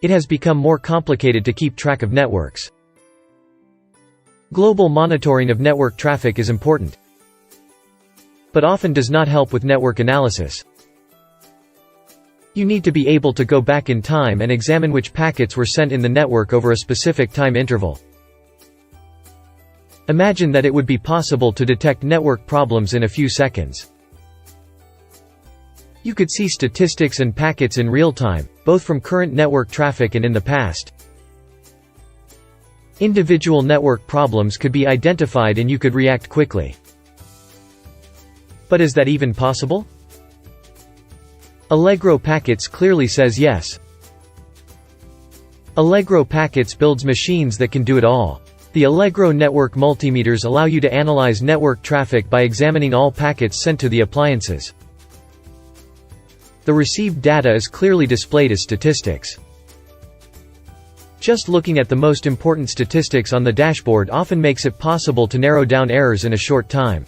It has become more complicated to keep track of networks. Global monitoring of network traffic is important, but often does not help with network analysis. You need to be able to go back in time and examine which packets were sent in the network over a specific time interval. Imagine that it would be possible to detect network problems in a few seconds. You could see statistics and packets in real time, both from current network traffic and in the past. Individual network problems could be identified and you could react quickly. But is that even possible? Allegro Packets clearly says yes. Allegro Packets builds machines that can do it all. The Allegro Network Multimeters allow you to analyze network traffic by examining all packets sent to the appliances. The received data is clearly displayed as statistics. Just looking at the most important statistics on the dashboard often makes it possible to narrow down errors in a short time.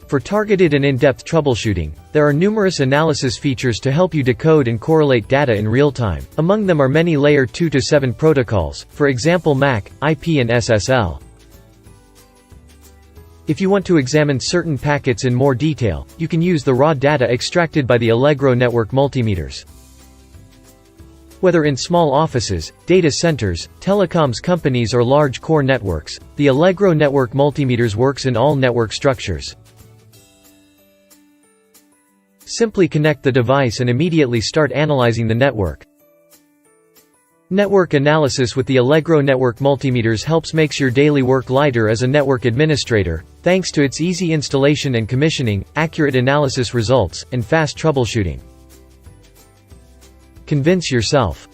For targeted and in-depth troubleshooting, there are numerous analysis features to help you decode and correlate data in real time. Among them are many layer 2 to 7 protocols, for example MAC, IP and SSL. If you want to examine certain packets in more detail, you can use the raw data extracted by the Allegro Network Multimeters. Whether in small offices, data centers, telecoms companies or large core networks, the Allegro Network Multimeters works in all network structures. Simply connect the device and immediately start analyzing the network. Network analysis with the Allegro Network Multimeters helps makes your daily work lighter as a network administrator, thanks to its easy installation and commissioning, accurate analysis results, and fast troubleshooting. Convince yourself.